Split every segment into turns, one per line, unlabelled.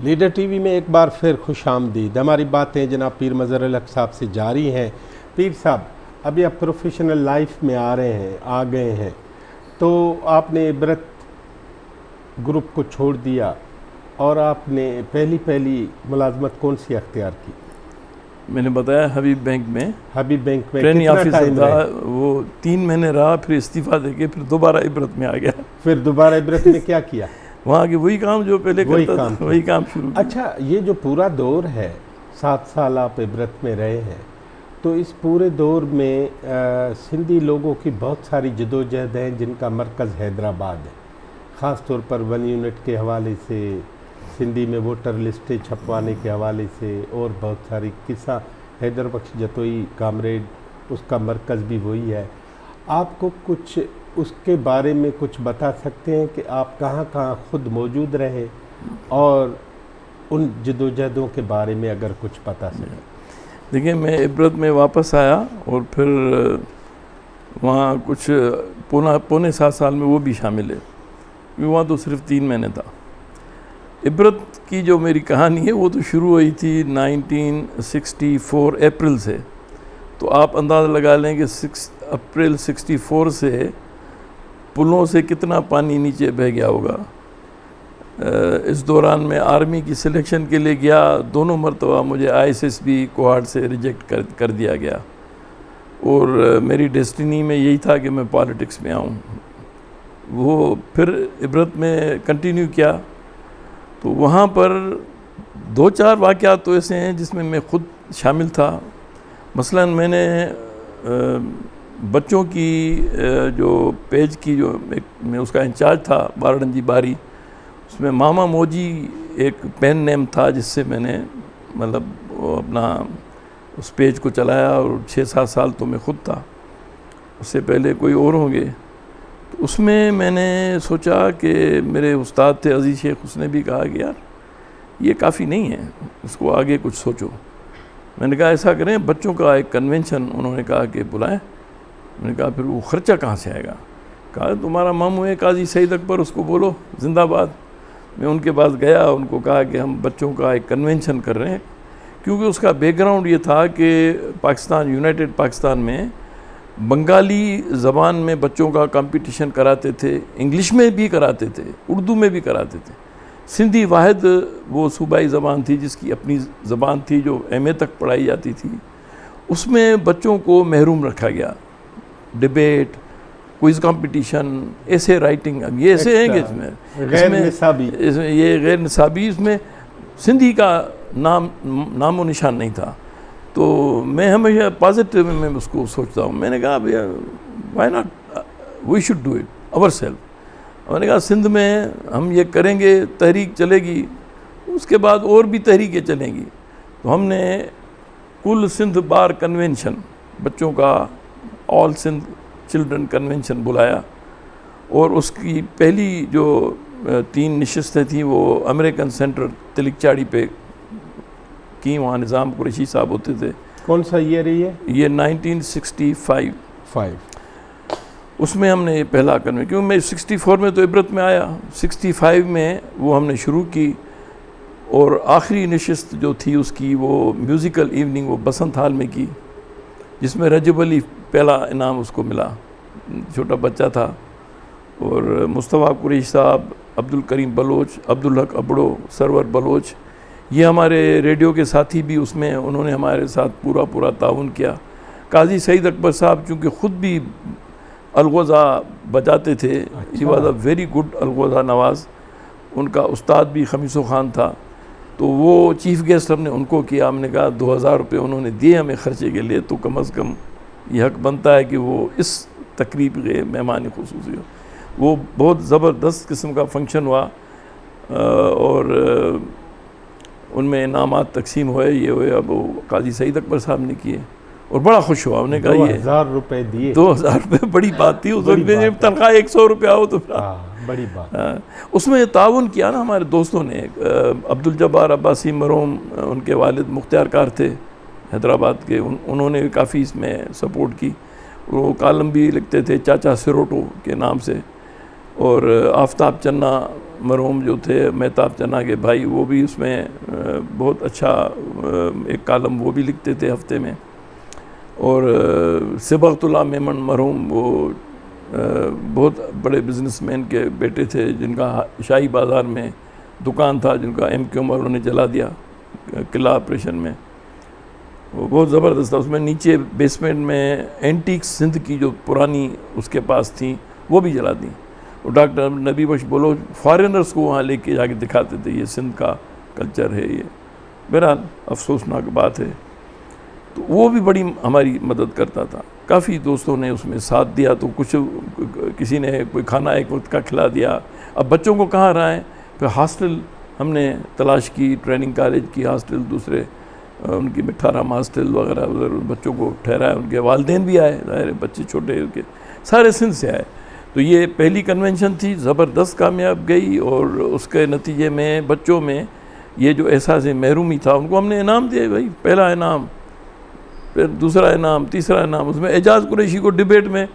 Leader TV में एक बार फिर खुश आमदीद। हमारी बातें जनाब पीर मज़हर हक साहब से जारी हैं। पीर साहब, अभी आप प्रोफेशनल लाइफ में आ रहे हैं, आ गए हैं, तो आपने इबरत ग्रुप को छोड़ दिया और आपने पहली मुलाजमत कौन सी अख्तियार की?
मैंने बताया हबीब बैंक में
ट्रेनिंग
ऑफिसर था। वो 3 महीने रहा, फिर इस्तीफ़ा देके फिर दोबारा इबरत में आ गया।
फिर दोबारा इबरत में क्या किया?
वहाँ के वही काम जो पहले करता था, वही काम शुरू किया।
अच्छा, ये जो पूरा दौर है, 7 साल आप इबरत में रहे हैं, तो इस पूरे दौर में सिंधी लोगों की बहुत सारी जदोजहद हैं जिनका मरकज़ हैदराबाद है। ख़ास तौर पर 1 यूनिट के हवाले से, सिंधी में वोटर लिस्टें छपवाने के हवाले से, और बहुत सारी किस्सा हैदर बख्श जतोई कामरेड, उसका मरकज़ भी वही है। आपको कुछ उसके बारे में कुछ बता सकते हैं कि आप कहाँ कहाँ ख़ुद मौजूद रहे और उन जदोजहदों के बारे में अगर कुछ पता चले?
देखिए, मैं इबरत में वापस आया और फिर वहाँ कुछ पौने 7 साल में वो भी शामिल है, क्योंकि वहाँ तो सिर्फ 3 महीने था। इबरत की जो मेरी कहानी है वो तो शुरू हुई थी 1964 अप्रैल से। तो आप अंदाज़ा लगा लें कि 6 अप्रैल 64 से पुलों से कितना पानी नीचे बह गया होगा। इस दौरान मैं आर्मी की सिलेक्शन के लिए गया, दोनों मरतबा मुझे ISSB कोहार्ट से रिजेक्ट कर दिया गया, और मेरी डेस्टिनी में यही था कि मैं पॉलिटिक्स में आऊँ। वो फिर इबरत में कंटिन्यू किया, तो वहाँ पर 2-4 वाक़यात तो ऐसे हैं जिसमें मैं ख़ुद शामिल था। मसलन मैंने बच्चों की जो पेज की जो मैं उसका इंचार्ज था, बारडंजी बारी, उसमें मामा मोजी एक पेन नेम था जिससे मैंने मतलब अपना उस पेज को चलाया, और 6-7 साल तो मैं ख़ुद था, उससे पहले कोई और होंगे। तो उसमें मैंने सोचा कि मेरे उस्ताद थे अजीज़ शेख, उसने भी कहा कि यार ये काफ़ी नहीं है, उसको आगे कुछ सोचो। मैंने कहा ऐसा करें, बच्चों का एक कन्वेंशन उन्होंने कहा कि बुलाएं। मैंने कहा फिर वो ख़र्चा कहाँ से आएगा? कहा तुम्हारा मामू है काजी सईद अकबर, उसको बोलो जिंदाबाद। मैं उनके पास गया, उनको कहा कि हम बच्चों का एक कन्वेंशन कर रहे हैं, क्योंकि उसका बैकग्राउंड ये था कि पाकिस्तान, यूनाइटेड पाकिस्तान में बंगाली ज़बान में बच्चों का कंपटीशन कराते थे, इंग्लिश में भी कराते थे, उर्दू में भी कराते थे। सिंधी वाहिद वो सूबाई ज़बान थी जिसकी अपनी ज़बान थी, जो MA तक पढ़ाई जाती थी। उसमें बच्चों को महरूम रखा गया। डिबेट, क्विज़ कंपटीशन, ऐसे राइटिंग, अब ये ऐसे हैं कि इसमें ये गैर निसाबी, इसमें सिंधी का नामो निशान नहीं था। तो मैं हमेशा पॉजिटिव में उसको सोचता हूँ। मैंने कहा भैया why not, we should do it our self. मैंने कहा सिंध में हम ये करेंगे, तहरीक चलेगी, उसके बाद और भी तहरीकें चलेंगी। तो हमने कुल सिंध बार कन्वेंशन, बच्चों का ऑल सिंध चिल्ड्रन कन्वेंशन बुलाया, और उसकी पहली जो 3 नशिस्तें थी वो अमेरिकन सेंटर तिलिकचाड़ी पे की, वहाँ निज़ाम कुरैशी साहब होते थे।
कौन सा ईयर है ये?
1965। उसमें हमने ये पहला कन्वेंशन, क्योंकि मैं 64 में तो इबरत में आया, 65 में वो हमने शुरू की, और आखिरी नशिस्त जो थी उसकी वो म्यूज़िकल इवनिंग वो बसंत हाल में की, जिसमें रजब अली पहला इनाम उसको मिला, छोटा बच्चा था। और मुस्तफ़ा कुरैशी साहब, Abdul Karim Bloch, Abdul Haq Abro, server Bloch, ये हमारे रेडियो के साथी भी उसमें उन्होंने हमारे साथ पूरा ताउन किया। काजी सईद अकबर साहब चूँकि ख़ुद भी अलगोज़ा बजाते थे, he was a very good algoza nawaz, उनका उस्ताद भी खमीसो ख़ान था, तो वो चीफ़ गेस्ट हमने उनको किया। हमने कहा 2000 रुपये उन्होंने दिए हमें ख़र्चे के लिए, तो कम अज़ कम ये हक़ बनता है कि वो इस तकरीब के मेहमान ख़ुसूसी हो। वो बहुत ज़बरदस्त किस्म का फंक्शन हुआ, और उनमें इनामात तकसीम हुए, ये हुए। अब वो काजी सईद अकबर साहब ने किए और बड़ा खुश हुआ। उन्होंने कहा ये
2000 रुपये दिए,
2000 रुपये बड़ी बात थी उस वक्त में, तनख्वाह 100 रुपया हो तो
बड़ी बात।
उसमें ताउन किया ना हमारे दोस्तों ने। अब्दुल जब्बार अब्बासी मरहूम, उनके वालिद मुख्तियार कार थे हैदराबाद के, उन्होंने भी काफ़ी इसमें सपोर्ट की। वो कालम भी लिखते थे चाचा सिरोटो के नाम से, और आफ्ताब चन्ना मरहूम जो थे, मेहताब चन्ना के भाई, वो भी उसमें बहुत अच्छा एक कॉलम वो भी लिखते थे हफ्ते में। और सिबगतुल्लाह मेमन मरहूम, वो बहुत बड़े बिजनेसमैन के बेटे थे जिनका शाही बाज़ार में दुकान था, जिनका MQ उमर उन्होंने जला दिया किला ऑपरेशन में। वो बहुत ज़बरदस्त था। उसमें नीचे बेसमेंट में एंटीक सिंध की जो पुरानी उसके पास थी वो भी जला दी। और डॉक्टर नबी बख्श बोलो फॉरेनर्स को वहाँ लेके जाके दिखाते थे ये सिंध का कल्चर है ये। बहरहाल अफसोसनाक बात है। तो वो भी बड़ी हमारी मदद करता था। काफ़ी दोस्तों ने उसमें साथ दिया। तो कुछ किसी ने कोई खाना एक वक्त का खिला दिया। अब बच्चों को कहाँ रहा है, फिर हॉस्टल हमने तलाश की, ट्रेनिंग कॉलेज की हॉस्टल, दूसरे उनकी मिठाराम हॉस्टल वगैरह उधर बच्चों को ठहराया। उनके वालिदैन भी आए, ज़ाहिर बच्चे छोटे उनके सारे सिंध से आए। तो ये पहली कन्वेंशन थी, ज़बरदस्त कामयाब गई। और उसके नतीजे में बच्चों में ये जो एहसास महरूमी था, उनको हमने इनाम दिए भाई। पहला इनाम, फिर दूसरा इनाम, तीसरा इनाम। उसमें एजाज कुरैशी को डिबेट में,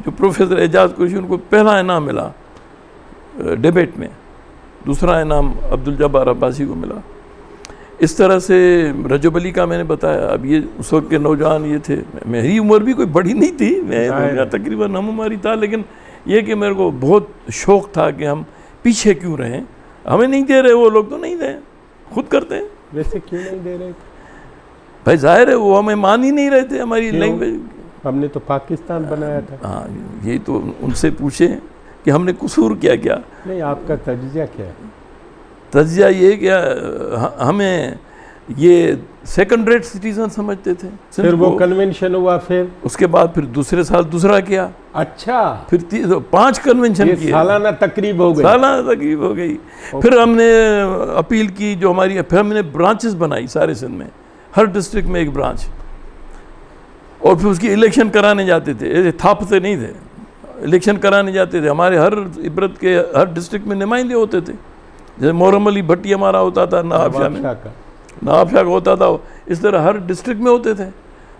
जो प्रोफेसर एजाज कुरैशी, उनको पहला इनाम मिला डिबेट में। दूसरा इनाम अब्दुल जब्बार अब्बासी को मिला। इस तरह से रजब अली का मैंने बताया। अब ये उस वक्त के नौजवान ये थे, मेरी उम्र भी कोई बड़ी नहीं थी, मैं तकरीबन हम उम्र था। लेकिन ये कि मेरे को बहुत शौक़ था कि हम पीछे क्यों रहें, हमें नहीं दे रहे वो लोग, तो नहीं दें, खुद करते हैं।
वैसे क्यों नहीं दे रहे
भाई? जाहिर है वो हमें मान ही नहीं रहे थे, हमारी लैंग्वेज।
हमने तो पाकिस्तान बनाया था।
हाँ, यही तो उनसे पूछे कि हमने कसूर क्या क्या।
नहीं, आपका तजिया क्या है?
तजिया ये क्या, हमें ये सेकंड रेट सिटीजन समझते थे।
फिर वो कन्वेंशन हुआ, फिर
उसके बाद फिर दूसरे साल दूसरा किया।
अच्छा,
फिर 5 कन्वेंशन किए,
सालाना तकरीब हो गई।
सालाना तकरीब हो गई। फिर हमने अपील की जो हमारी, फिर हमने ब्रांचेस बनाई सारे सिंध में, हर डिस्ट्रिक्ट में एक ब्रांच। और फिर उसकी इलेक्शन कराने जाते थे, ऐसे थापते नहीं थे, इलेक्शन कराने जाते थे। हमारे हर इबरत के हर डिस्ट्रिक्ट में नुमाइंदे होते थे। जैसे मोहर्रम अली भट्टी हमारा होता था नवाब शाह में, नवाब शाह का होता था। इस तरह हर डिस्ट्रिक्ट में होते थे।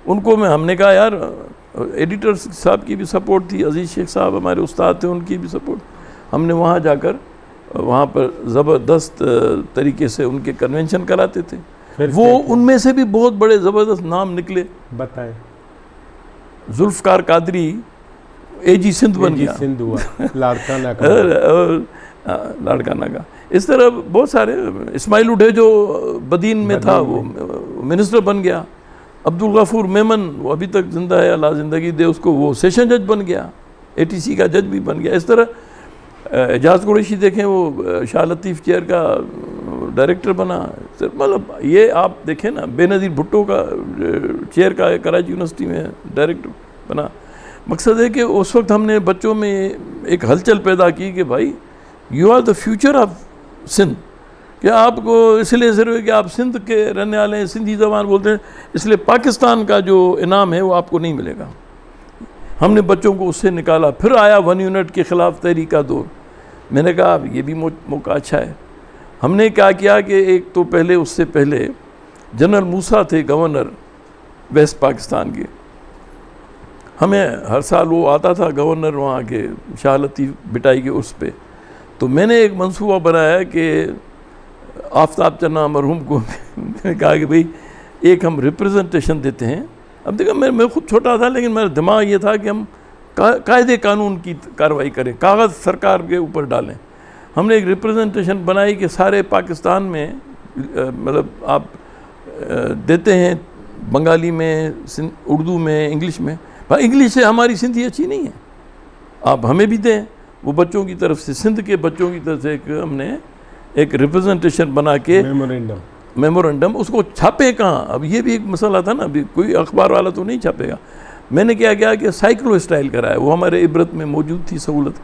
उनको हमने कहा यार, एडिटर साहब की भी सपोर्ट थी, अजीज़ शेख साहब हमारे उस्ताद थे, उनकी भी सपोर्ट। हमने वहाँ जाकर वहाँ पर ज़बरदस्त तरीके से उनके कन्वेंशन कराते थे। वो उनमें से भी बहुत बड़े ज़बरदस्त नाम निकले।
बताएं।
जुल्फ़कार कादरी AG सिंध बन गया,
सिंध हुआ, लाड़काना का
लाड़काना का। इस तरह बहुत सारे, इस्माइल उठे जो बदीन में था वो मिनिस्टर बन गया। अब्दुल गफूर मेमन, वो अभी तक जिंदा है, अल्लाह ज़िंदगी दे उसको, वो सेशन जज बन गया, ATC का जज भी बन गया। इस तरह एजाज कुरैशी देखें, वो शाह लतीफ़ चेयर का डायरेक्टर बना। मतलब ये आप देखें ना, बेनज़ीर भुट्टो का चेयर का कराची यूनिवर्सिटी में डायरेक्टर बना। मकसद है कि उस वक्त हमने बच्चों में एक हलचल पैदा की कि भाई you are the future of Sindh. क्या आपको इसलिए ज़रूरी है कि आप सिंध के रहने वाले हैं, सिंधी ज़बान बोलते हैं, इसलिए पाकिस्तान का जो इनाम है वो आपको नहीं मिलेगा। हमने बच्चों को उससे निकाला। फिर आया 1 यूनिट के ख़िलाफ़ तहरीक का दौर। मैंने कहा अब ये भी मौका अच्छा है। हमने क्या किया कि एक तो पहले, उससे पहले जनरल मूसा थे गवर्नर वेस्ट पाकिस्तान के। हमें हर साल वो आता था गवर्नर वहाँ के, शाह लतीफ़ बिटाई के उर्स पे। तो मैंने एक मंसूबा बनाया कि आफ्ताब चन्ना मरहूम को मैंने कहा कि भाई एक हम रिप्रेजेंटेशन देते हैं। अब देखो मैं खुद छोटा था, लेकिन मेरा दिमाग ये था कि हम कायदे कानून की कार्रवाई करें, कागज़ सरकार के ऊपर डालें। हमने एक रिप्रेजेंटेशन बनाई कि सारे पाकिस्तान में मतलब आप देते हैं, बंगाली में, उर्दू में, इंग्लिश में। भाई इंग्लिश से हमारी सिंधी अच्छी नहीं है, आप हमें भी दें। वो बच्चों की तरफ से, सिंध के बच्चों की तरफ से हमने एक रिप्रेजेंटेशन बना के मेमोरेंडम, उसको छापे कहाँ? अब ये भी एक मसला था ना, अभी कोई अखबार वाला तो नहीं छापेगा। मैंने क्या किया कि साइक्लो स्टाइल कराया, वो हमारे इबरत में मौजूद थी सहूलत।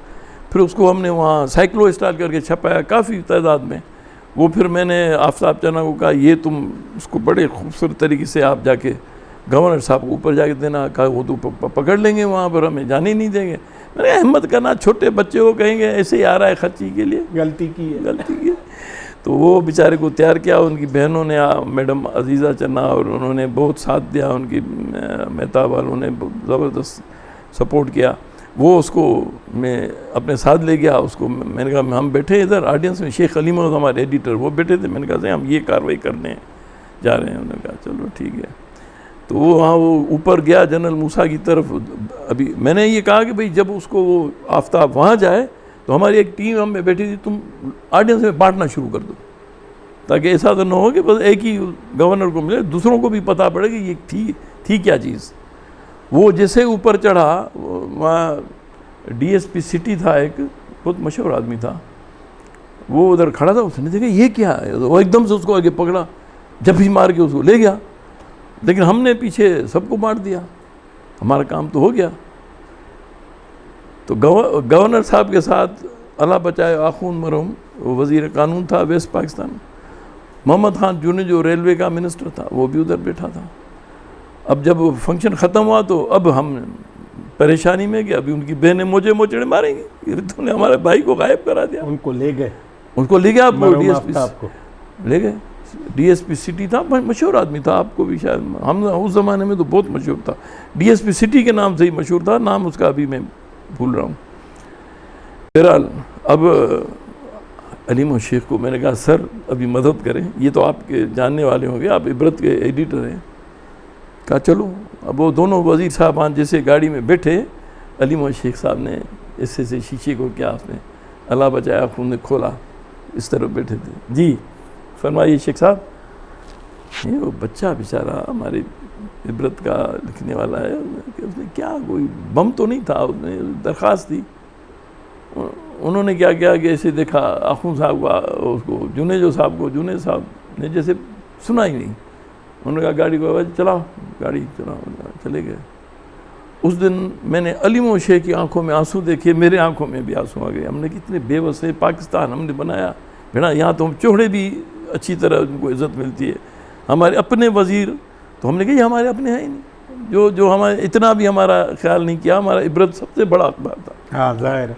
फिर उसको हमने वहाँ साइक्लो स्टाइल करके छपाया काफ़ी तादाद में। वो फिर मैंने आफ्ताब चन्ना को कहा ये तुम उसको बड़े खूबसूरत तरीके से आप जाके गवर्नर साहब को ऊपर जाके देना। कहा वो तो पकड़ लेंगे वहाँ पर, हमें जाने ही नहीं देंगे। मैंने कहा हिम्मत करना, छोटे बच्चे को कहेंगे ऐसे ही आ रहा है खर्ची के लिए, गलती की है। तो वो बेचारे को तैयार किया। उनकी बहनों ने, मैडम अजीज़ा चन्ना, और उन्होंने बहुत साथ दिया। उनकी मेहताब वालों ने ज़बरदस्त सपोर्ट किया। वो उसको मैं अपने साथ ले गया उसको। मैंने कहा हम बैठे इधर ऑडियंस में, शेख अली महमूद हमारे एडिटर वो बैठे थे। मैंने कहा हम ये कार्रवाई करने जा रहे हैं। उन्होंने कहा चलो ठीक है। तो वो वहाँ वो ऊपर गया जनरल मूसा की तरफ। अभी मैंने ये कहा कि भाई जब उसको वो आफ्ताब वहाँ जाए तो हमारी एक टीम हम में बैठी थी, तुम ऑडियंस में बांटना शुरू कर दो, ताकि ऐसा तो ना हो कि बस एक ही गवर्नर को मिले, दूसरों को भी पता पड़े कि ये थी क्या चीज़। वो जैसे ऊपर चढ़ा, वहाँ डीएसपी सिटी था, एक बहुत मशहूर आदमी था, वो उधर खड़ा था। उसने देखा ये क्या है, वो एकदम से उसको आगे पकड़ा, जब भी मार के उसको ले गया। लेकिन हमने पीछे सबको बांट दिया, हमारा काम तो हो गया। तो गवर्नर साहब के साथ अल्लाह बचाए आखून मरहूम वो वज़ीर कानून था वेस्ट पाकिस्तान, मोहम्मद खान जूने जो रेलवे का मिनिस्टर था, वो भी उधर बैठा था। अब जब फंक्शन ख़त्म हुआ तो अब हम परेशानी में कि अभी उनकी बहनें मुझे मोचड़े मारेंगी, ये तुमने हमारे भाई को गायब करा दिया।
उनको ले गए,
उनको ले गया, आपको डीएसपी
आपको
ले गए। डीएसपी सिटी था, मशहूर आदमी था, आपको भी शायद, हम उस ज़माने में तो बहुत मशहूर था, डीएसपी सिटी के नाम से ही मशहूर था, नाम उसका अभी मैं भूल रहा हूँ। बहरहाल अब अलीम शेख को मैंने कहा सर अभी मदद करें, ये तो आपके जानने वाले होंगे, आप इबरत के एडिटर हैं। कहा चलो। अब वो दोनों वज़ीर साहबान जैसे गाड़ी में बैठे, अलीम शेख साहब ने ऐसे से शीशे को क्या उसने अल्लाह बचाया खून ने खोला, इस तरफ बैठे थे। जी फरमाइए शेख साहब। ये वो बच्चा बेचारा हमारे इबरत का लिखने वाला है, उसने क्या कोई बम तो नहीं था, उसने दरख्वास्त दी। उन्होंने क्या किया कि ऐसे देखा आखून साहब का, उसको जुनेजो साहब को, जुनेद साहब ने जैसे सुना ही नहीं। उन्होंने कहा गाड़ी को आवाज़ चलाओ, गाड़ी चलाओ, चले गए। उस दिन मैंने अलीम शेख की आंखों में आंसू देखे, मेरे आंखों में भी आंसू आ गए। हमने कितने बेबस है, पाकिस्तान हमने बनाया बेड़ा, यहाँ तो हम चोहड़े भी अच्छी तरह उनको इज़्ज़त मिलती है, हमारे अपने वज़ीर तो हमने कहा ये हमारे अपने हैं ही नहीं, जो हमारे इतना भी हमारा ख्याल नहीं किया। हमारा इबरत सबसे बड़ा अखबार था,
हाँ ज़ाहिर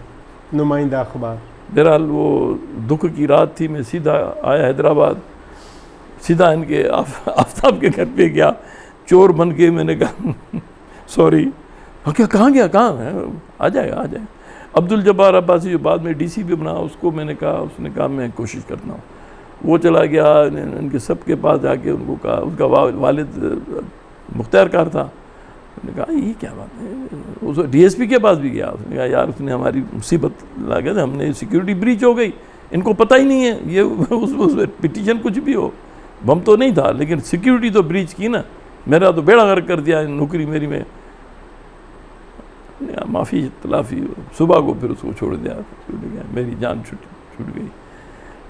नुमाइंदा अखबार।
बहरहाल वो दुख की रात थी, मैं सीधा आया हैदराबाद, सीधा इनके आफ्ताब के घर पे गया चोर बन के। मैंने कहा सॉरी। क्या कहाँ गया, कहाँ है, आ जाएगा आ जाएगा। अब्दुल जब्बार अब्बासी जो बाद में डीसीपी बना, उसको मैंने कहा, उसने कहा मैं कोशिश करता हूँ। वो चला गया, इनके सबके पास जाके उनको कहा, उसका वालिद मुख्तार कार था, उसने कहा ये क्या बात है। उस डीएसपी के पास भी गया, उसने कहा यार उसने हमारी मुसीबत ला गया, हमने सिक्योरिटी ब्रीच हो गई, इनको पता ही नहीं है ये उस पिटीशन कुछ भी हो, बम तो नहीं था लेकिन सिक्योरिटी तो ब्रीच की ना, मेरा तो बेड़ा गर्क कर दिया नौकरी मेरी में। माफ़ी तलाफ़ी, सुबह को फिर उसको छोड़ दिया, छूट गया, मेरी जान छूट गई।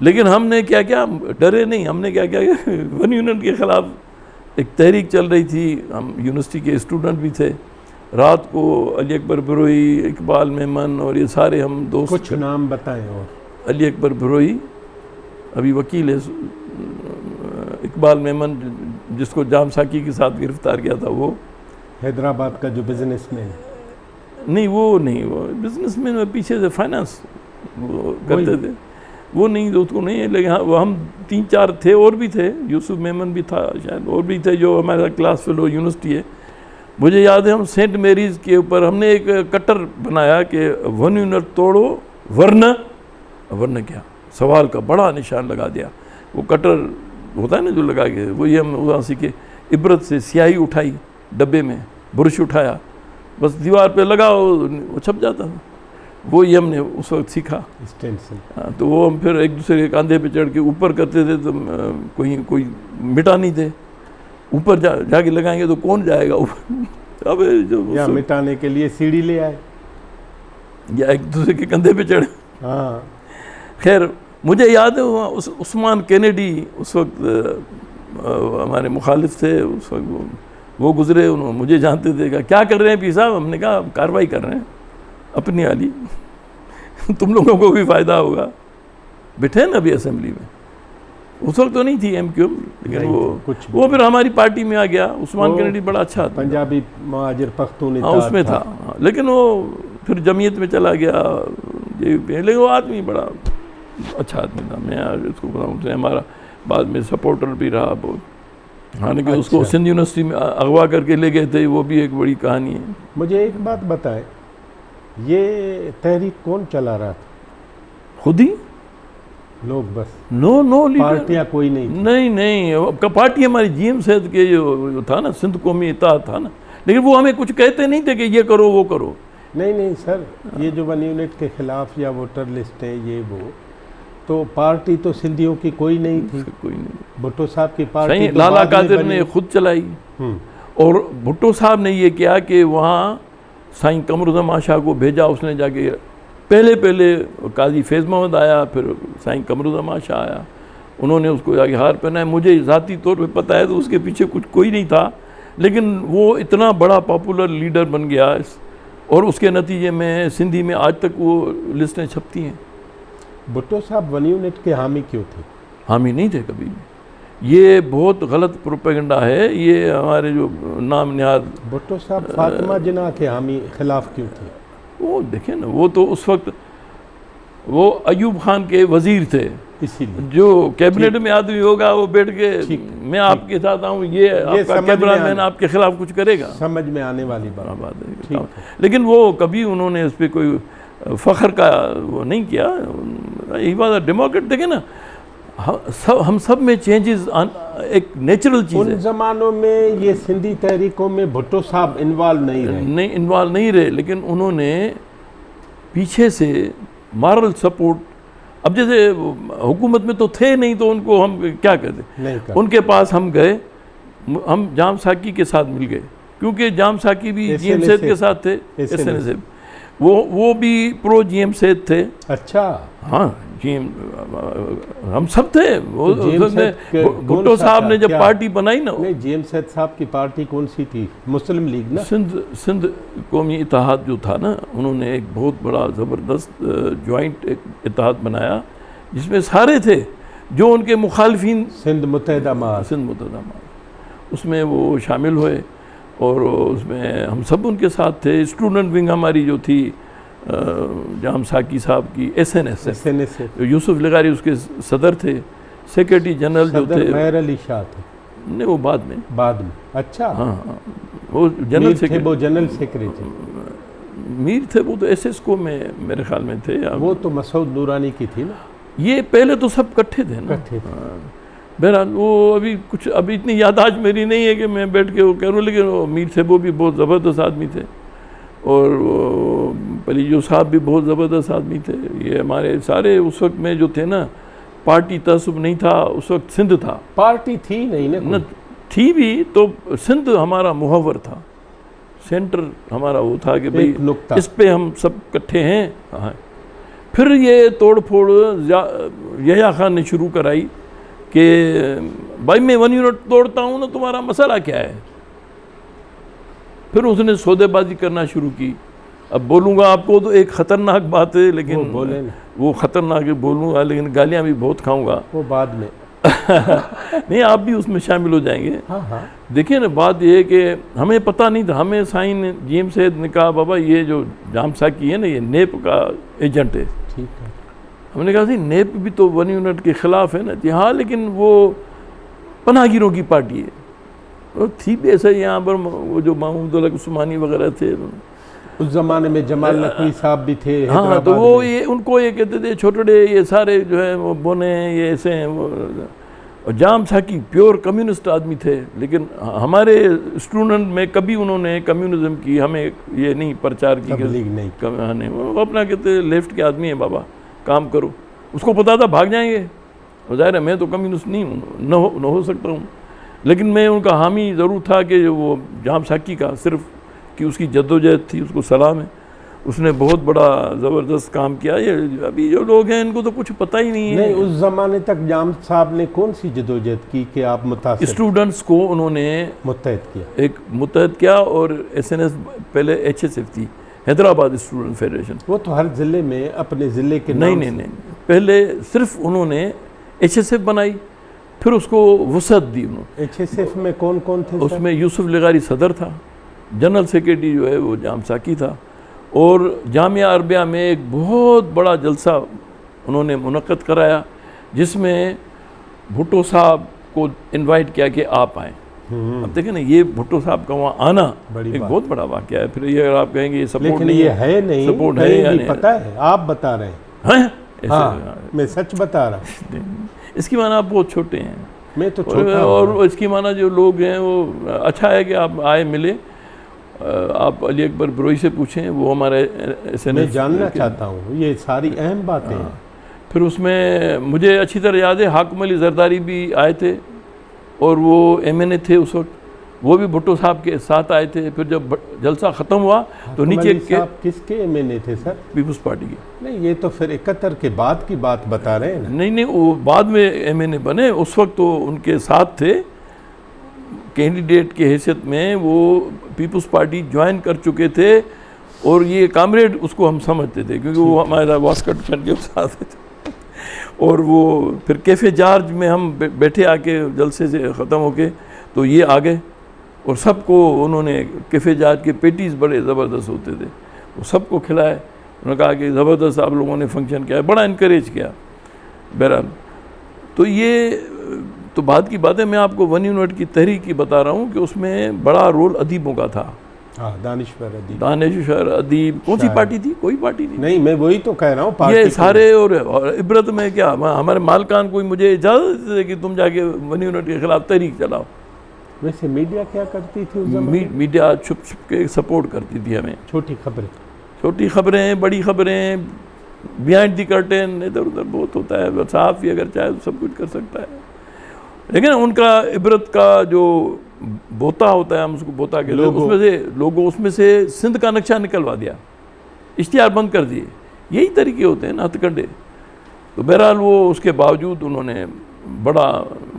लेकिन हमने क्या क्या डरे नहीं, हमने क्या क्या वन यूनियन के ख़िलाफ़ एक तहरीक चल रही थी, हम यूनिवर्सिटी के स्टूडेंट भी थे। रात को अली अकबर बरोई, इकबाल मेमन और ये सारे हम दोस्त,
कुछ नाम बताएं। और
अली अकबर बरोई अभी वकील है, इकबाल मेमन जिसको जाम साकी के साथ गिरफ्तार किया था, वो
हैदराबाद का जो बिजनेसमैन,
नहीं वो नहीं, वो बिजनेसमैन पीछे से फाइनेंस वो करते थे, वो नहीं, उसको नहीं है। लेकिन हाँ वो हम 3-4 थे, और भी थे, यूसुफ मेमन भी था शायद, और भी थे जो हमारा क्लास फेलो यूनिवर्सिटी है। मुझे याद है हम सेंट मेरीज़ के ऊपर हमने एक कट्टर बनाया कि वन यूनिट तोड़ो वरना क्या, सवाल का बड़ा निशान लगा दिया। वो कट्टर होता है ना जो लगा के, वही हम वहाँ सीखे। इबरत से स्याही उठाई, डब्बे में ब्रश उठाया, बस दीवार पे लगाओ, वो छप जाता था। वो ही हमने उस वक्त सीखा
स्टेंसिल।
हाँ, तो वो हम फिर एक दूसरे के कंधे पे चढ़ के ऊपर करते थे, तो कोई मिटा नहीं थे, ऊपर जाके लगाएंगे तो कौन जाएगा ऊपर। अब
या मिटाने के लिए सीढ़ी ले आए,
या एक दूसरे के कंधे पे चढ़े।
हाँ
खैर मुझे याद है उस उस्मान कैनेडी उस वक्त हमारे मुखालिफ थे, उस वक्त वो गुजरे, उन्होंने मुझे जानते थे, कहा क्या कर रहे हैं पी साहब, हमने कहा कार्रवाई कर रहे हैं अपनी वाली तुम लोगों को भी फ़ायदा होगा। बैठे ना अभी असेंबली में, उस वक्त तो नहीं थी MQM, लेकिन वो फिर हमारी पार्टी में आ गया। उस्मान कैनेडी बड़ा अच्छा था,
पंजाबी महाजिर पख्तून,
हाँ उसमें था, हाँ, लेकिन वो फिर जमीयत में चला गया, लेकिन वो आदमी बड़ा अच्छा आदमी था। मैं उसको बताऊँ तो हमारा बाद में सपोर्टर भी रहा बहुत, हालांकि
अच्छा।
उसको सिंध यूनिवर्सिटी में अगवा करके ले गए थे, वो भी एक बड़ी कहानी है।
मुझे एक बात बताएं ये तहरीक कौन चला रहा था?
खुद ही
लोग बस,
नो लीडर,
पार्टियां कोई नहीं थी?
नहीं पार्टी हमारी जीएम सैयद के जो था ना, सिंध कौमी इत्तेहाद था ना, लेकिन वो हमें कुछ कहते नहीं थे कि ये करो वो करो।
नहीं सर, ये जो 1 यूनिट के खिलाफ या वोटर लिस्ट है ये वो, तो पार्टी तो सिंधियों की कोई नहीं थी।
कोई नहीं।
भुट्टो साहब की पार्टी
सही,
तो
लाला
बाद में
कादिर
बनी।
ने खुद चलाई। और भुट्टो साहब ने ये किया कि वहाँ साईं कमरुज़्ज़मान शाह को भेजा, उसने जाके पहले काजी फैज़ मोहम्मद आया, फिर साईं कमरुज़्ज़मान शाह आया, उन्होंने उसको जाके हार पहनाया। मुझे ज़ाती तौर पे पता है तो उसके पीछे कुछ कोई नहीं था, लेकिन वो इतना बड़ा पॉपुलर लीडर बन गया और उसके नतीजे में सिंधी में आज तक वो लिस्टें छपती हैं।
भुट्टो साहब 1 यूनिट के हामी क्यों थे?
हामी नहीं थे कभी भी। ये बहुत गलत प्रोपेगेंडा है। ये हमारे जो नाम निहाद
भुट्टो साहब फातिमा जिन्ना के हामी खिलाफ क्यों थे?
वो देखें ना, वो तो उस वक्त वो अयूब खान के वजीर थे,
इसीलिए
जो कैबिनेट में आदमी होगा वो बैठ के मैं आपके साथ आऊँ, ये आपका कैमरामैन आपके खिलाफ कुछ करेगा।
समझ में आने वाली बात
है। लेकिन वो कभी उन्होंने उस पर कोई फ़ख्र का वो नहीं किया। यही बात डेमोक्रेट देखें ना, हम सब में चेंजेस एक नेचुरल चीज़ है।
उन ज़मानों में ये सिंधी तहरीकों में भुट्टो साहब इन्वॉल्व नहीं रहे,
लेकिन उन्होंने पीछे से मॉरल सपोर्ट, अब जैसे हुकूमत में तो थे नहीं तो उनको हम क्या कहते, उनके पास हम गए, हम जाम साकी के साथ मिल गए, क्योंकि जाम साकी भी जीएम सैयद के साथ थे, SNSF वो भी प्रो जीएम सैयद थे।
अच्छा,
हाँ जीएम हम सब थे। वो भुट्टो साहब ने जब पार्टी बनाई ना,
नहीं जीएम सैयद साहब की पार्टी कौन सी थी? मुस्लिम लीग ना?
सिंध कौमी इत्तेहाद जो था ना, उन्होंने एक बहुत बड़ा ज़बरदस्त जॉइंट एक इत्तेहाद बनाया जिसमें सारे थे जो उनके मुखालफिन,
सिंध मुत्तहिदा मार,
उसमें वो शामिल हुए और उसमें हम सब उनके साथ थे। स्टूडेंट विंग हमारी जो थी जाम साकी साहब की SNSF, यूसुफ लगारी उसके सदर थे। सेक्रेटरी जनरल जो थे
मेहर अली शाह थे।
नहीं, वो बाद में। अच्छा, हाँ वो जनरल
सेक्रेटरी
मीर थे, वो तो SSCO में मेरे ख्याल में थे।
वो तो मसूद नूरानी की थी ना।
ये पहले तो सब इकट्ठे थे ना। बहरहाल वो अभी इतनी याददाश्त मेरी नहीं है कि मैं बैठ के वो करूँ, लेकिन वो मीर थे वो भी बहुत ज़बरदस्त आदमी थे और पलीजो साहब भी बहुत ज़बरदस्त आदमी थे। ये हमारे सारे उस वक्त में जो थे ना, पार्टी तसब नहीं था उस वक्त, सिंध था।
पार्टी थी नहीं ना,
थी भी तो सिंध हमारा मुहव्वर था, सेंटर हमारा वो था कि भाई इस पे हम सब इकट्ठे हैं। हाँ, फिर ये तोड़ फोड़ यहया खान ने शुरू कराई कि भाई मैं 1 यूनिट तोड़ता हूँ ना, तुम्हारा मसला क्या है। फिर उसने सौदेबाजी करना शुरू की। अब बोलूँगा आपको तो एक ख़तरनाक बात है, लेकिन वो ख़तरनाक है बोलूँगा, लेकिन गालियाँ भी बहुत खाऊँगा,
वो बाद में
नहीं आप भी उसमें शामिल हो जाएंगे।
हाँ।
देखिए ना, बात ये है कि हमें पता नहीं था। हमें साईं जीएम सैयद ने कहा बाबा ये जो जाम साकी है ना, ये नेप का एजेंट है।
ठीक है।
हमने कहा थी नेप भी तो 1 यूनिट के ख़िलाफ़ है ना। जी हाँ, लेकिन वो पनाहगीरों की पार्टी है। और थी भी ऐसा यहाँ पर वो जो महमूद उस्मानी वगैरह थे,
उस ज़माने में जमाल नकवी साहब भी थे।
हाँ, तो वो ये उनको ये कहते थे छोटे ये सारे जो है वो बोने ये ऐसे हैं। वो जाम साकी प्योर कम्युनिस्ट आदमी थे, लेकिन हमारे स्टूडेंट में कभी उन्होंने कम्युनिज्म की हमें ये नहीं प्रचार की, नहीं। वो अपना कहते लेफ्ट के आदमी है बाबा, काम करो। उसको पता था भाग जाएंगे, ज़ाहिर है मैं तो कम्युनिस्ट नहीं हूँ, न हो सकता हूँ, लेकिन मैं उनका हामी ज़रूर था कि वो जाम साकी का सिर्फ कि उसकी जद्दोजहद थी, उसको सलाम है। उसने बहुत बड़ा ज़बरदस्त काम किया। ये अभी जो लोग हैं इनको तो कुछ पता ही नहीं है।
नहीं, उस ज़माने तक जाम साहब ने कौन सी जद्दोजहद की कि आप मुतासिर?
स्टूडेंट्स को उन्होंने मुत्तहद किया और SNS पहले HSF थी, हैदराबाद स्टूडेंट फेडरेशन।
वो तो हर ज़िले में अपने ज़िले के
नहीं, पहले सिर्फ उन्होंने HSF बनाई, फिर उसको वसअत दी उन्होंने।
HSF में कौन कौन थे?
उसमें यूसुफ लगारी सदर था, जनरल सेक्रेटरी जो है वो जाम साकी था, और जामिया अरबिया में एक बहुत बड़ा जलसा उन्होंने मुनक्कद कराया जिसमें भुट्टो साहब को इनवाइट किया कि आप आएँ। अब देखें ना, ये भुट्टो साहब का वहाँ आना
बड़ी
एक
बात।
बहुत बड़ा वाक़या है। फिर ये अगर आप कहेंगे ये सपोर्ट
लेकिन
नहीं
ये है नहीं,
सपोर्ट है
कहीं
या
भी
नहीं
पता है, आप बता रहे हैं।
हैं? ऐसे
हाँ, मैं सच बता रहा हूँ।
इसकी माना आप बहुत छोटे हैं
मैं तो छोटा हूँ।
और इसकी माना जो लोग हैं वो अच्छा है कि आप आए मिले। आप अली अकबर बरोई से पूछें, वो हमारे
मैं जानना चाहता हूँ, ये सारी अहम बातें हैं।
फिर उसमें मुझे अच्छी तरह याद है हाकिम अली जरदारी भी आए थे और वो MNA थे उस वक्त, वो भी भुट्टो साहब के साथ आए थे। फिर जब जलसा ख़त्म हुआ तो नीचे के
किसके MNA थे सर?
पीपल्स पार्टी के।
नहीं, ये तो फिर 71 के बाद की बात बता रहे हैं ना।
नहीं, वो बाद में MNA बने, उस वक्त तो उनके साथ थे कैंडिडेट के हैसियत में। वो पीपल्स पार्टी ज्वाइन कर चुके थे और ये कामरेड उसको हम समझते थे क्योंकि वो हमारा वास्कट पहन के साथ थे। और वो फिर कैफ़े जॉर्ज में हम बैठे आके जलसे से ख़त्म होके, तो ये आ गए और सबको उन्होंने कैफ़े जॉर्ज के पेटीज़ बड़े ज़बरदस्त होते थे, वो सबको खिलाए। उन्होंने कहा कि ज़बरदस्त आप लोगों ने फंक्शन किया, बड़ा इनकरेज किया। बहरहाल तो ये तो बाद की बात है। मैं आपको 1 यूनिट की तहरीक की बता रहा हूँ कि उसमें बड़ा रोल अदीबों का था।
हाँ, दानिश्वर अदीब।
दानिश्वर अदीब कौन सी पार्टी थी? कोई पार्टी नहीं।
नहीं, मैं वही तो कह रहा हूँ।
ये सारे और इबरत में क्या, हमारे मालकान कोई मुझे इजाज़त देते कि तुम जाके 1 यूनिट के खिलाफ तहरीक चलाओ।
वैसे मीडिया क्या करती थी उस ज़माने?
मीडिया छुप छुप के सपोर्ट करती थी हमें।
छोटी खबरें,
छोटी खबरें, बड़ी खबरें, बिहाइंड दी कर्टेन, इधर उधर बहुत होता है। सहाफ़ी अगर चाहे तो सब कुछ कर सकता है, लेकिन उनका इबरत का जो बोता होता है, हम उसको बोता कहते हैं, उसमें से लोगों उसमें से सिंध का नक्शा निकलवा दिया, इश्तिहार बंद कर दिए। यही तरीके होते हैं ना हथकंडे। तो बहरहाल वो उसके बावजूद उन्होंने बड़ा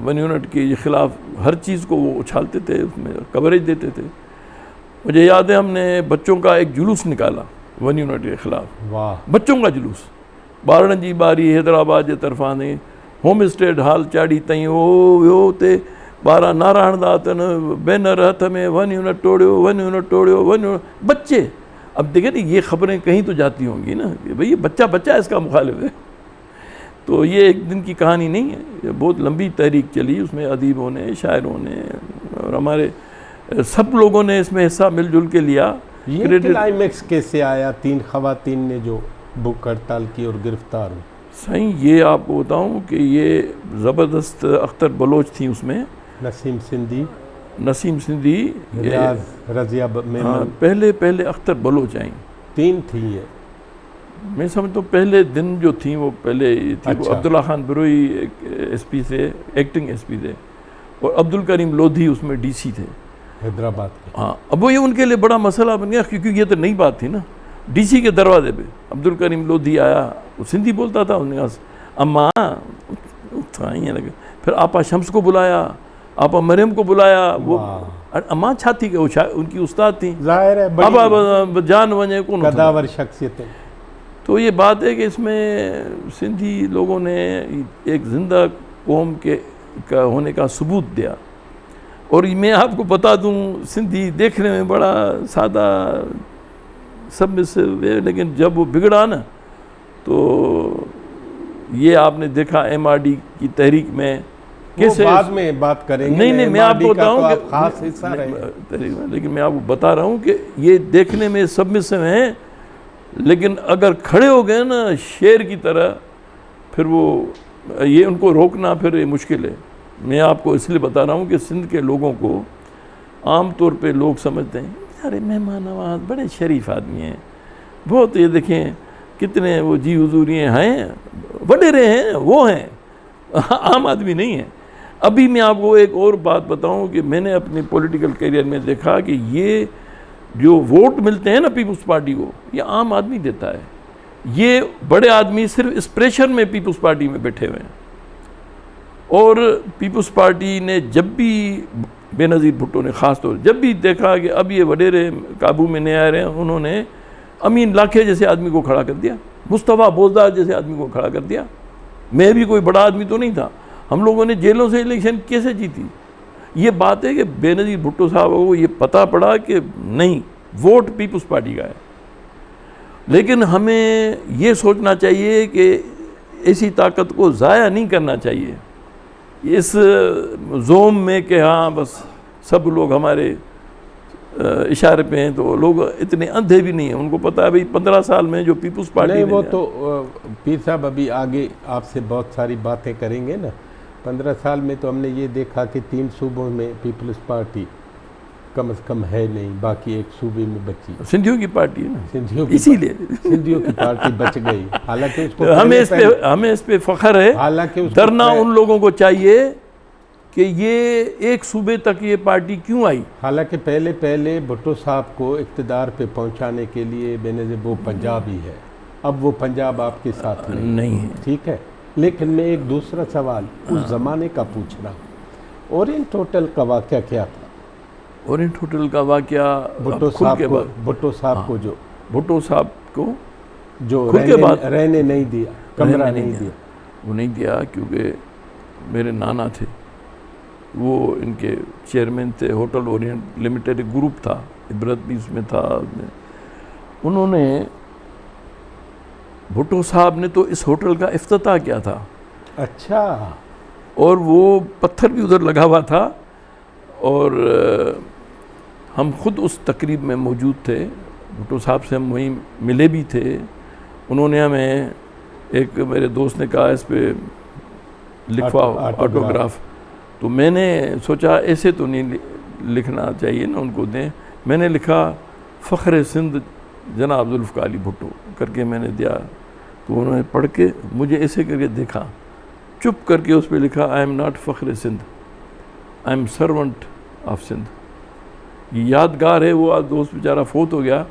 1 यूनिट के ख़िलाफ़ हर चीज़ को वो उछालते थे, उसमें कवरेज देते थे। मुझे याद है हमने बच्चों का एक जुलूस निकाला 1 यूनिट के ख़िलाफ़।
वाह,
बच्चों का जुलूस, बारड़न जी बारी हैदराबाद जे तरफ़ां ने होम स्टे हाल चाड़ी तई वो ते 12 नारा हणंदा अथनि, बैनर हथ में 1 यूनिट तोड़ियो, 1 यूनिट तोड़ियो, 1 यूनिट। बच्चे, अब देखें ना, ये खबरें कहीं तो जाती होंगी ना कि भाई ये बच्चा बच्चा इसका मुखालिफ है। तो ये एक दिन की कहानी नहीं है, ये बहुत लंबी तहरीक चली। उसमें अदीबों ने, शायरों ने और हमारे सब लोगों ने इसमें हिस्सा मिलजुल के लिया।
ये क्लाइमेक्स कैसे आया? 3 ख़वातीन ने जो भूख हड़ताल की और गिरफ्तार हुई।
सही, ये आपको बताऊं कि ये ज़बरदस्त अख्तर बलोच थी उसमें,
नसीम सिंधी,
नसीम सिंधी,
रियाज, रज़िया मेमन।
हाँ, पहले अख्तर बलोच आई।
3 थी ये।
मैं समझता हूँ पहले दिन जो थी वो पहले थी।
अच्छा।
वो अब्दुल्ला खान बरोई SP से, एक्टिंग SP थे, और अब्दुल करीम लोधी उसमें DC थे
हैदराबाद के।
हाँ, अब वो ये उनके लिए बड़ा मसला बन गया क्योंकि ये तो नई बात थी ना। DC के दरवाजे पे अब्दुल करीम लोधी आया, वो सिंधी बोलता था। उन्होंने कहा अम्मा लगे। फिर आपा शम्स को बुलाया, आपा मरियम को बुलाया। वो अम्मा छा थी कि उनकी उस्ताद थी,
ज़ाहिर है
आपा जान वञे कौन
कदावर शख्सियतें।
तो ये बात है कि इसमें सिंधी लोगों ने एक ज़िंदा कौम के का होने का सबूत दिया। और मैं आपको बता दूं, सिंधी देखने में बड़ा सादा सबमिसिव है, लेकिन जब वो बिगड़ा ना तो ये आपने देखा MRD की तहरीक में कैसे।
बाद में बात करेंगे।
नहीं, मैं आपको बताऊं
कि खास हिस्सा
तहरीक में, लेकिन मैं आपको बता रहा हूँ कि ये देखने में सबमिसिव हैं, लेकिन अगर खड़े हो गए ना शेर की तरह, फिर वो ये उनको रोकना फिर मुश्किल है। मैं आपको इसलिए बता रहा हूँ कि सिंध के लोगों को आम तौर पे लोग समझते हैं अरे मेहमान नवाज बड़े शरीफ आदमी हैं, बहुत, ये देखें कितने वो जी हुजूरी हैं, वडेरे हैं, वो हैं, आम आदमी नहीं है। अभी मैं आपको एक और बात बताऊं कि मैंने अपने पॉलिटिकल करियर में देखा कि ये जो वोट मिलते हैं ना पीपल्स पार्टी को, ये आम आदमी देता है। ये बड़े आदमी सिर्फ इस प्रेशर में पीपल्स पार्टी में बैठे हुए हैं। और पीपल्स पार्टी ने जब भी, बेनज़ीर भुट्टो ने ख़ास तौर जब भी देखा कि अब ये वडेरे काबू में नहीं आ रहे हैं, उन्होंने अमीन लाखे जैसे आदमी को खड़ा कर दिया, मुस्तफ़ा बोजदार जैसे आदमी को खड़ा कर दिया। मैं भी कोई बड़ा आदमी तो नहीं था। हम लोगों ने जेलों से इलेक्शन कैसे जीती। ये बात है कि बेनज़ीर भुट्टो साहब को ये पता पड़ा कि नहीं, वोट पीपल्स पार्टी का है। लेकिन हमें ये सोचना चाहिए कि ऐसी ताकत को ज़ाया नहीं करना चाहिए इस जोम में कि हाँ बस सब लोग हमारे इशारे पे हैं, तो लोग इतने अंधे भी नहीं हैं, उनको पता है भाई 15 साल में जो पीपुल्स पार्टी
नहीं, वो तो पीर साहब अभी आगे आपसे बहुत सारी बातें करेंगे ना। 15 साल में तो हमने ये देखा कि 3 सूबों में पीपल्स पार्टी कम से कम है नहीं, बाकी एक सूबे में बची,
सिंधियों की पार्टी है ना,
सिंधियों की
इसीलिए
सिंधियों की पार्टी बच गई। हालांकि उसको
हमें इस पे फख्र है।
हालांकि
डरना उन लोगों को चाहिए कि ये एक सूबे तक ये पार्टी क्यों आई।
हालांकि पहले भुट्टो साहब को इक़्तिदार पे पहुंचाने के लिए बेनज़ीर वो पंजाब ही है, अब वो पंजाब आपके साथ
नहीं है,
ठीक है। लेकिन मैं एक दूसरा सवाल उस ज़माने का पूछ रहा हूँ, ओरिएंट होटल का वाक़या क्या था?
ओरिएंट होटल का वाक़या
भुट्टो साहब को जो
भुट्टो साहब को
जो रहने नहीं दिया, कमरा नहीं दिया,
वो नहीं दिया क्योंकि मेरे नाना थे, वो इनके चेयरमैन थे, होटल ओरिएंट लिमिटेड ग्रुप था, इबरत भी उसमें था। उन्होंने भुट्टो साहब ने तो इस होटल का इफ्तिताह किया था।
अच्छा।
और वो पत्थर भी उधर लगा हुआ था और हम खुद उस तकरीब में मौजूद थे। भुट्टो साहब से हम वहीं मिले भी थे। उन्होंने हमें, एक मेरे दोस्त ने कहा इस पे लिखवाओ ऑटोग्राफ, तो मैंने सोचा ऐसे तो नहीं लिखना चाहिए ना, उनको दें। मैंने लिखा फ़ख्र सिंध जनाब ज़ुल्फ़िकार अली भुट्टो करके मैंने दिया, तो उन्होंने पढ़ के मुझे ऐसे करके देखा, चुप करके उस पर लिखा I am not fakhr Sindh, I am servant of Sindh. ये यादगार है। वो दोस्त बेचारा फोत हो गया,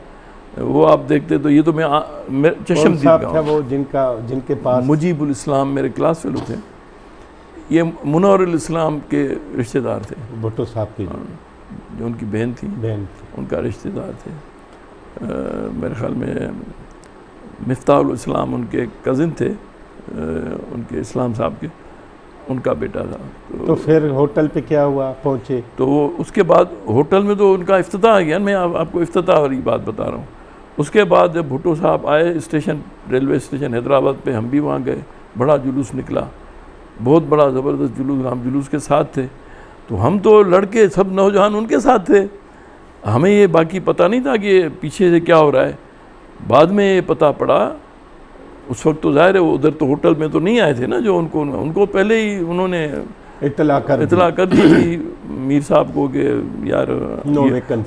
वो आप देखते तो ये तो मैं चश्मदीद
था वो जिनके पास
मुजीबुल इस्लाम मेरे क्लास फेलो थे, ये मुनव्वरुल इस्लाम के रिश्तेदार थे,
भुट्टो साहब की
जो उनकी बहन थी उनका रिश्तेदार थे। मेरे ख्याल में मिफ्ताहुल इस्लाम उनके कज़िन थे, उनके इस्लाम साहब के, उनका बेटा था।
तो फिर होटल पे क्या हुआ, पहुँचे?
तो उसके बाद होटल में तो उनका इफ्तिताह गया। मैं आपको इफ्तिताह वाली बात बता रहा हूँ। उसके बाद जब भुट्टो साहब आए स्टेशन, रेलवे स्टेशन हैदराबाद पे, हम भी वहाँ गए, बड़ा जुलूस निकला, बहुत बड़ा ज़बरदस्त जुलूस, हम जुलूस के साथ थे। तो हम तो लड़के सब नौजवान उनके साथ थे, हमें ये बाकी पता नहीं था कि पीछे से क्या हो रहा है। बाद में ये पता पड़ा, उस वक्त तो ज़ाहिर है वो उधर तो होटल में तो नहीं आए थे ना, जो उनको पहले ही उन्होंने इतला कर दी थी मीर साहब को कि यार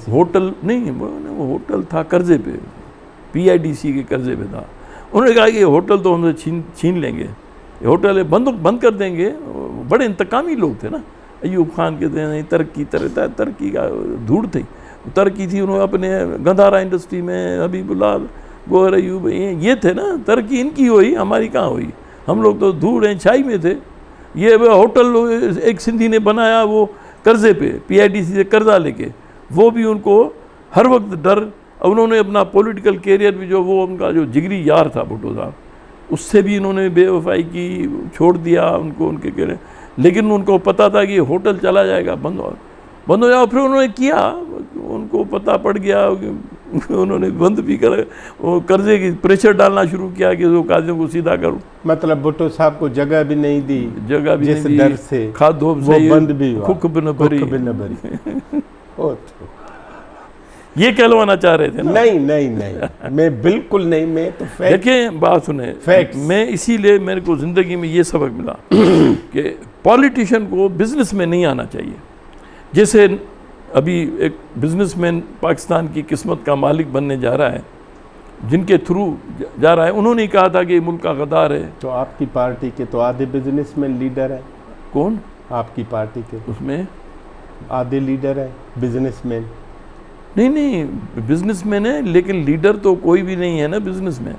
होटल नहीं, वो होटल था कर्जे पे, PIDC के कर्जे पे था। उन्होंने कहा कि होटल तो हमसे छीन लेंगे, ये होटल बंद कर देंगे। बड़े इंतकामी लोग थे ना, अयूब खान के थे, तरक्की का धूड़ थी, तरक्की थी। उन्होंने अपने गंधारा इंडस्ट्री में हबीबुल्लाह, गोहर अयूब, ये थे ना, तरक्की इनकी हुई, हमारी कहाँ हुई। हम लोग तो धूड़ हैं, छाई में थे। ये होटल एक सिंधी ने बनाया, वो कर्जे पे, PIDC से कर्जा लेके, वो भी उनको हर वक्त डर। उन्होंने अपना पॉलिटिकल कैरियर भी, जो वो उनका जो जिगरी यार था भुट्टो साहब, उससे भी इन्होंने बेवफाई की, छोड़ दिया उनको उनके कैरियर। लेकिन उनको पता था कि होटल चला जाएगा, बंद हो जाओ। फिर उन्होंने किया, उनको पता पड़ गया, उन्होंने बंद भी कर, वो कर्जे की प्रेशर डालना शुरू किया कि वो काजियों को सीधा करो।
मतलब भुट्टो साहब को जगह भी नहीं दी,
नहीं दी,
डर से
खादोब
से बंद भी हुआ,
खुक भी न भरी। ये कहलवाना चाह रहे थे ना?
नहीं, मैं बिल्कुल नहीं, मैं तो
देखें, बात सुने, मैं इसीलिए मेरे को ज़िंदगी में ये सबक मिला कि पॉलिटिशियन को बिजनेस में नहीं आना चाहिए। जैसे अभी एक बिजनेसमैन पाकिस्तान की किस्मत का मालिक बनने जा रहा है, जिनके थ्रू जा रहा है, उन्होंने कहा था कि मुल्क का गद्दार है।
तो आपकी पार्टी के तो आधे बिजनेसमैन लीडर है।
कौन?
आपकी पार्टी के
उसमें
आधे लीडर है बिजनेसमैन।
नहीं, बिजनेसमैन है, लेकिन लीडर तो कोई भी नहीं है ना बिजनेस में।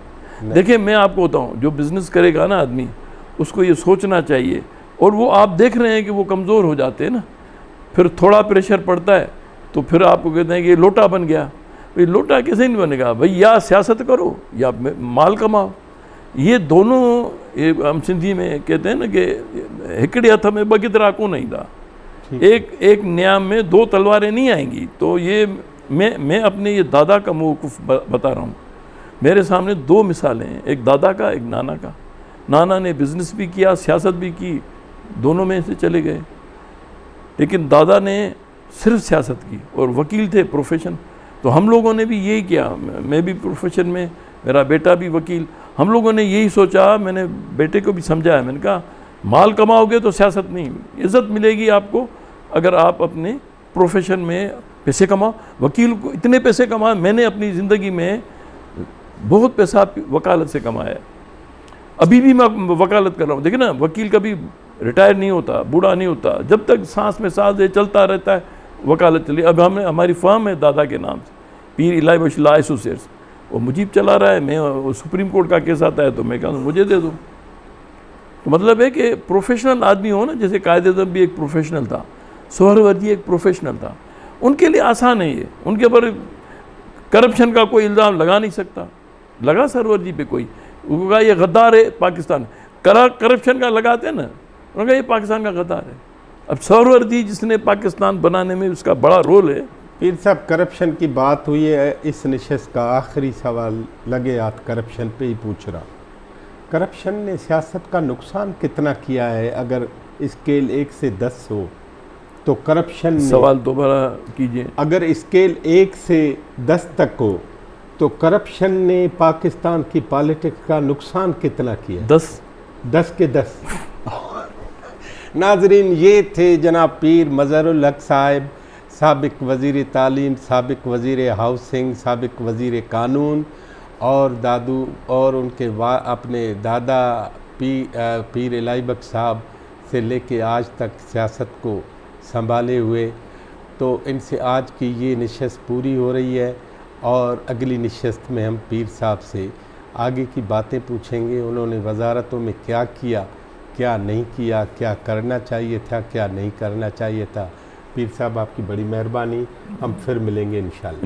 देखिए, मैं आपको बताऊं, जो बिजनेस करेगा ना आदमी, उसको ये सोचना चाहिए। और वो आप देख रहे हैं कि वो कमज़ोर हो जाते हैं ना, फिर थोड़ा प्रेशर पड़ता है तो फिर आपको कहते हैं कि लोटा बन गया। भाई लोटा कैसे नहीं बनेगा भाई, या सियासत करो या माल कमाओ। ये दोनों, ये हम सिंधी में कहते हैं ना कि हिकड़े हथ में बगितरा को नहीं था, एक न्याम में 2 तलवारें नहीं आएंगी। तो ये मैं अपने ये दादा का मौक़िफ़ बता रहा हूँ। मेरे सामने 2 मिसालें हैं, एक दादा का, एक नाना का। नाना ने बिज़नेस भी किया, सियासत भी की, दोनों में से चले गए। लेकिन दादा ने सिर्फ सियासत की, और वकील थे प्रोफेशन। तो हम लोगों ने भी यही किया, मैं भी प्रोफेशन में, मेरा बेटा भी वकील, हम लोगों ने यही सोचा। मैंने बेटे को भी समझाया, मैंने कहा माल कमाओगे तो सियासत नहीं, इज़्ज़त मिलेगी आपको अगर आप अपने प्रोफेशन में पैसे कमाओ। वकील को इतने पैसे कमाए, मैंने अपनी ज़िंदगी में बहुत पैसा वकालत से कमाया है। अभी भी मैं वकालत कर रहा हूँ। देखिए ना, वकील कभी रिटायर नहीं होता, बूढ़ा नहीं होता, जब तक सांस में सांस है चलता रहता है, वकालत चली। अब हमने, हमारी फर्म है दादा के नाम से, पीर इलाही बख्श लॉ एसोसिएट्स, वो मुजीब चला रहा है। मैं सुप्रीम कोर्ट का केस आता है तो मैं कहूँ मुझे दे दो। तो मतलब है कि प्रोफेशनल आदमी हो ना, जैसे कायद-ए-आज़म भी एक प्रोफेशनल था, सोहरावर्दी एक प्रोफेशनल था, उनके लिए आसान है ये। उनके ऊपर करप्शन का कोई इल्ज़ाम लगा नहीं सकता। लगा सरवर्दी पे कोई, उनको कहा ये गद्दार है पाकिस्तान, करप्शन का लगाते हैं ना, उन्होंने कहा ये पाकिस्तान का गद्दार है। अब सरवर्दी जिसने पाकिस्तान बनाने में उसका बड़ा रोल है।
पीर साहब, करप्शन की बात हुई है, इस नशस्त का आखिरी सवाल लगे हाथ करप्शन पे ही पूछ रहा। करप्शन ने सियासत का नुकसान कितना किया है? अगर स्केल 1 से 10 हो तो करप्शन ने,
सवाल दोबारा कीजिए।
अगर स्केल 1 से 10 तक हो तो करप्शन ने पाकिस्तान की पॉलिटिक्स का नुकसान कितना किया? 10 के 10। नाजरीन, ये थे जनाब पीर मज़हरुल हक साहिब, साबिक वज़ीर तालीम, साबिक वज़ीर हाउसिंग, साबिक वज़ीर कानून, और दादू और उनके अपने दादा पीर इलाही बख्श साहब से लेके आज तक सियासत को संभाले हुए। तो इनसे आज की ये नशस्त पूरी हो रही है, और अगली नशस्त में हम पीर साहब से आगे की बातें पूछेंगे। उन्होंने वज़ारतों में क्या किया, क्या नहीं किया, क्या करना चाहिए था, क्या नहीं करना चाहिए था। पीर साहब, आपकी बड़ी मेहरबानी। हम फिर मिलेंगे इंशाल्लाह।